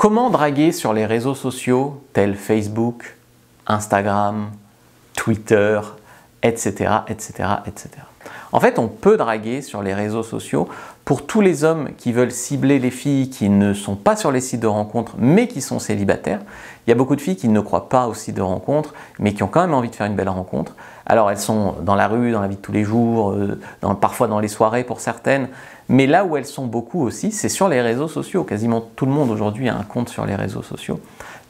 Comment draguer sur les réseaux sociaux tels Facebook, Instagram, Twitter, etc., etc., etc. En fait, on peut draguer sur les réseaux sociaux pour tous les hommes qui veulent cibler les filles qui ne sont pas sur les sites de rencontres mais qui sont célibataires. Il y a beaucoup de filles qui ne croient pas aux sites de rencontres mais qui ont quand même envie de faire une belle rencontre. Alors elles sont dans la rue, dans la vie de tous les jours, parfois dans les soirées pour certaines, mais là où elles sont beaucoup aussi, c'est sur les réseaux sociaux. Quasiment tout le monde aujourd'hui a un compte sur les réseaux sociaux.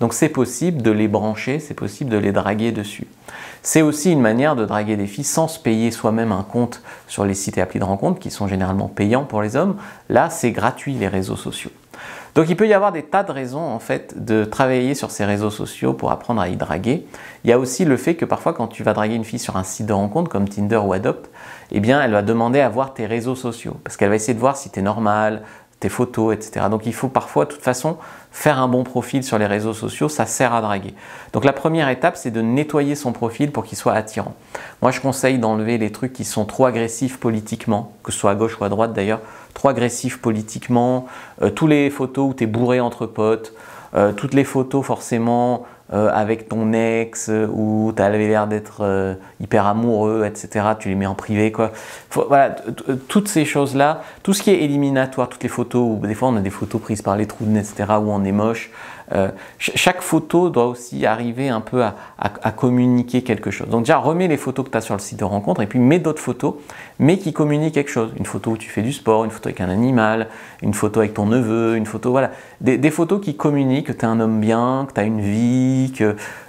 Donc c'est possible de les brancher, c'est possible de les draguer dessus. C'est aussi une manière de draguer des filles sans se payer soi-même un compte sur les sites et applis de rencontres qui sont généralement payants pour les hommes. Là, c'est gratuit les réseaux sociaux. Donc il peut y avoir des tas de raisons en fait de travailler sur ces réseaux sociaux pour apprendre à y draguer. Il y a aussi le fait que parfois quand tu vas draguer une fille sur un site de rencontre comme Tinder ou Adopt, eh bien elle va demander à voir tes réseaux sociaux parce qu'elle va essayer de voir si tu es normal, tes photos, etc. Donc il faut parfois de toute façon faire un bon profil sur les réseaux sociaux, ça sert à draguer. Donc la première étape, c'est de nettoyer son profil pour qu'il soit attirant. Moi je conseille d'enlever les trucs qui sont trop agressifs politiquement, que ce soit à gauche ou à droite d'ailleurs, trop agressifs politiquement, toutes les photos où tu es bourré entre potes, toutes les photos forcément avec ton ex où tu avais l'air d'être hyper amoureux, etc. Tu les mets en privé, quoi. Voilà, toutes ces choses-là, tout ce qui est éliminatoire, toutes les photos où des fois on a des photos prises par les trous de nez, etc. où on est moche. Chaque photo doit aussi arriver un peu à communiquer quelque chose. Donc déjà remets les photos que tu as sur le site de rencontre et puis mets d'autres photos mais qui communiquent quelque chose. Une photo où tu fais du sport, une photo avec un animal, une photo avec ton neveu, une photo, voilà. Des photos qui communiquent que tu es un homme bien, que tu as une vie,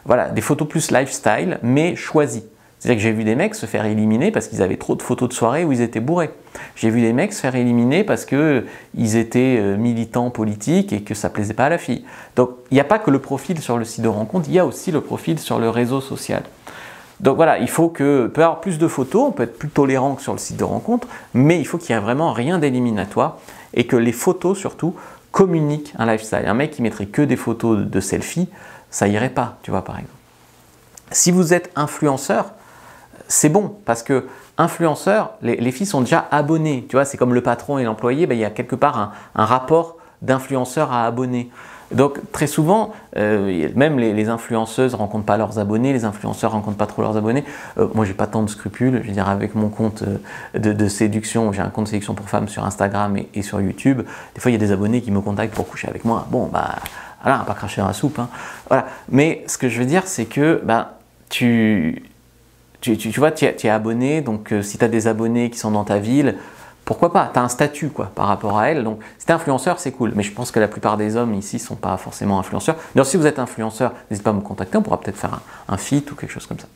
voilà, des photos plus lifestyle mais choisies. C'est-à-dire que j'ai vu des mecs se faire éliminer parce qu'ils avaient trop de photos de soirée où ils étaient bourrés. J'ai vu des mecs se faire éliminer parce qu'ils étaient militants politiques et que ça ne plaisait pas à la fille. Donc il n'y a pas que le profil sur le site de rencontre, il y a aussi le profil sur le réseau social. Donc voilà, il faut peut avoir plus de photos, on peut être plus tolérant que sur le site de rencontre, mais il faut qu'il n'y ait vraiment rien d'éliminatoire et que les photos surtout communiquent un lifestyle. Un mec qui mettrait que des photos de selfie, ça irait pas, tu vois, par exemple. Si vous êtes influenceur, c'est bon parce que influenceur, les filles sont déjà abonnées. Tu vois, c'est comme le patron et l'employé, ben, il y a quelque part un rapport d'influenceur à abonné. Donc très souvent, même les influenceuses ne rencontrent pas leurs abonnés, les influenceurs ne rencontrent pas trop leurs abonnés. Moi, j'ai pas tant de scrupules. Je veux dire, avec mon compte de séduction, j'ai un compte de séduction pour femmes sur Instagram et sur YouTube. Des fois, il y a des abonnés qui me contactent pour coucher avec moi. Bon, bah, voilà, on va pas cracher dans la soupe. Hein. Voilà. Mais ce que je veux dire, c'est que tu vois, tu es abonné, donc si tu as des abonnés qui sont dans ta ville, pourquoi pas? Tu as un statut quoi, par rapport à elle. Donc si tu es influenceur, c'est cool. Mais je pense que la plupart des hommes ici ne sont pas forcément influenceurs. D'ailleurs, si vous êtes influenceur, n'hésitez pas à me contacter, on pourra peut-être faire un feat ou quelque chose comme ça.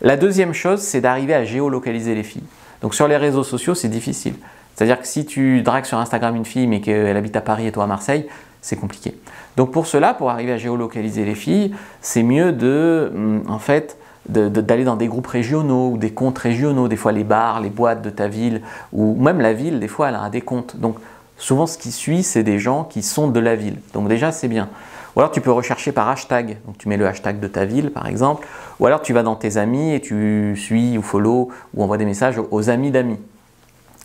La deuxième chose, c'est d'arriver à géolocaliser les filles. Donc sur les réseaux sociaux, c'est difficile. C'est-à-dire que si tu dragues sur Instagram une fille mais qu'elle habite à Paris et toi à Marseille, c'est compliqué. Donc pour cela, pour arriver à géolocaliser les filles, c'est mieux d'aller dans des groupes régionaux ou des comptes régionaux, des fois les bars, les boîtes de ta ville, ou même la ville, des fois elle a des comptes. Donc souvent ce qui suit, c'est des gens qui sont de la ville. Donc déjà c'est bien. Ou alors tu peux rechercher par hashtag, donc tu mets le hashtag de ta ville par exemple, ou alors tu vas dans tes amis et tu suis ou follow ou envoies des messages aux amis d'amis.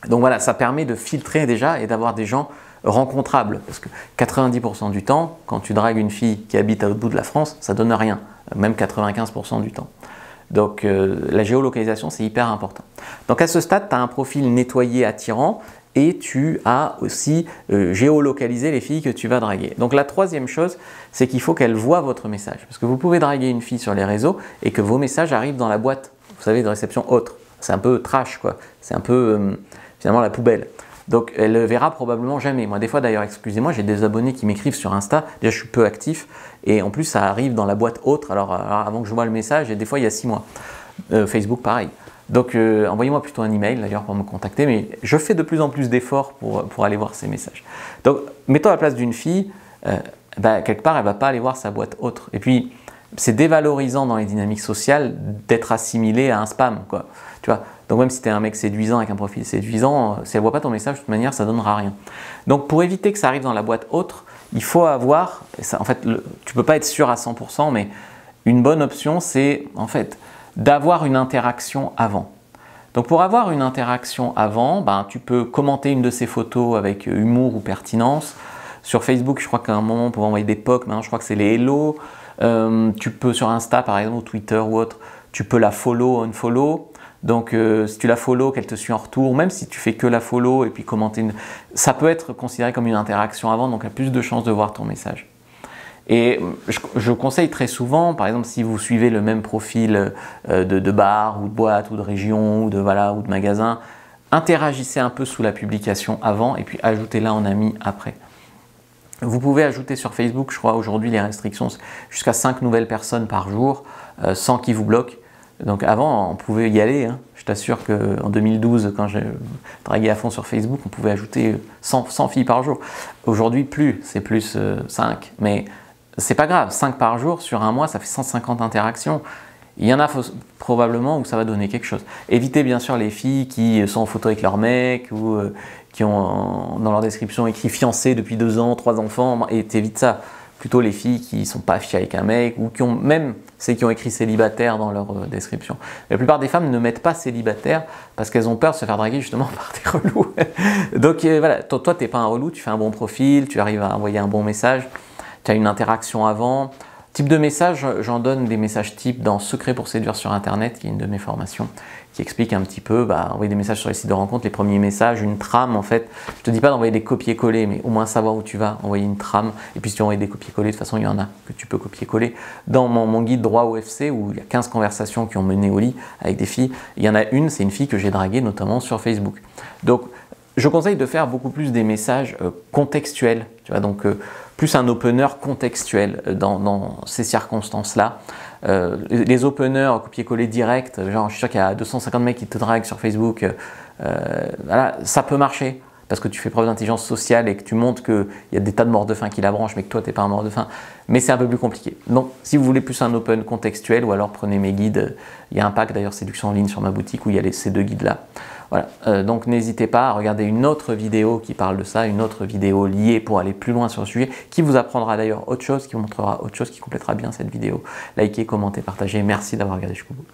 Donc voilà, ça permet de filtrer déjà et d'avoir des gens rencontrables. Parce que 90% du temps, quand tu dragues une fille qui habite à l'autre bout de la France, ça donne rien, même 95% du temps. Donc la géolocalisation, c'est hyper important. Donc à ce stade, tu as un profil nettoyé, attirant, et tu as aussi géolocalisé les filles que tu vas draguer. Donc la troisième chose, c'est qu'il faut qu'elles voient votre message. Parce que vous pouvez draguer une fille sur les réseaux et que vos messages arrivent dans la boîte, vous savez, de réception autre. C'est un peu trash, quoi. C'est un peu finalement la poubelle. Donc elle ne le verra probablement jamais. Moi des fois d'ailleurs, excusez-moi, j'ai des abonnés qui m'écrivent sur Insta, déjà je suis peu actif, et en plus ça arrive dans la boîte autre, alors avant que je vois le message, et des fois il y a 6 mois. Facebook pareil. Donc envoyez-moi plutôt un email d'ailleurs pour me contacter, mais je fais de plus en plus d'efforts pour aller voir ces messages. Donc mets-toi à la place d'une fille, quelque part elle ne va pas aller voir sa boîte autre. Et puis c'est dévalorisant dans les dynamiques sociales d'être assimilé à un spam, quoi. Tu vois. Donc même si tu es un mec séduisant avec un profil séduisant, si elle ne voit pas ton message, de toute manière, ça ne donnera rien. Donc pour éviter que ça arrive dans la boîte autre, il faut avoir, en fait, tu ne peux pas être sûr à 100%, mais une bonne option, c'est en fait d'avoir une interaction avant. Donc pour avoir une interaction avant, tu peux commenter une de ces photos avec humour ou pertinence, Sur Facebook, je crois qu'à un moment, on pouvait envoyer des POC. Maintenant, je crois que c'est les hello. Tu peux sur Insta, par exemple, ou Twitter ou autre, tu peux la follow, unfollow. Donc, si tu la follow, qu'elle te suit en retour, même si tu fais que la follow et puis commenter, ça peut être considéré comme une interaction avant, donc il y a plus de chances de voir ton message. Et je conseille très souvent, par exemple, si vous suivez le même profil de bar ou de boîte ou de région ou de, voilà, ou de magasin, interagissez un peu sous la publication avant et puis ajoutez-la en ami après. Vous pouvez ajouter sur Facebook, je crois aujourd'hui les restrictions, jusqu'à 5 nouvelles personnes par jour sans qu'ils vous bloquent. Donc avant, on pouvait y aller. Hein. Je t'assure qu'en 2012, quand j'ai dragué à fond sur Facebook, on pouvait ajouter 100 filles par jour. Aujourd'hui, plus, c'est plus 5. Mais c'est pas grave, 5 par jour, sur un mois, ça fait 150 interactions. Il y en a probablement où ça va donner quelque chose. Évitez bien sûr les filles qui sont en photo avec leur mec ou qui ont dans leur description écrit fiancé depuis 2 ans, 3 enfants, et t'évites ça. Plutôt les filles qui ne sont pas affichées avec un mec ou qui ont même celles qui ont écrit célibataire dans leur description. La plupart des femmes ne mettent pas célibataire parce qu'elles ont peur de se faire draguer justement par des relous. Donc voilà, toi tu n'es pas un relou, tu fais un bon profil, tu arrives à envoyer un bon message, tu as une interaction avant. Type de message, j'en donne des messages types dans Secret pour séduire sur Internet, qui est une de mes formations, qui explique un petit peu, envoyer des messages sur les sites de rencontres, les premiers messages, une trame en fait. Je te dis pas d'envoyer des copier-coller, mais au moins savoir où tu vas, envoyer une trame. Et puis si tu envoies des copier-coller, de toute façon il y en a que tu peux copier-coller. Dans mon guide droit au FC, où il y a 15 conversations qui ont mené au lit avec des filles, il y en a une, c'est une fille que j'ai draguée notamment sur Facebook. Donc je conseille de faire beaucoup plus des messages contextuels, tu vois, donc plus un opener contextuel dans ces circonstances-là. Les openers copier-coller direct, genre je suis sûr qu'il y a 250 mecs qui te draguent sur Facebook, voilà, ça peut marcher parce que tu fais preuve d'intelligence sociale et que tu montres qu'il y a des tas de morts de faim qui la branchent mais que toi tu n'es pas un mort de faim, mais c'est un peu plus compliqué. Donc si vous voulez plus un open contextuel, ou alors prenez mes guides, il y a un pack d'ailleurs séduction en ligne sur ma boutique où il y a ces 2 guides-là. Voilà, donc n'hésitez pas à regarder une autre vidéo qui parle de ça, une autre vidéo liée pour aller plus loin sur le sujet, qui vous apprendra d'ailleurs autre chose, qui vous montrera autre chose, qui complétera bien cette vidéo. Likez, commentez, partagez, merci d'avoir regardé jusqu'au bout.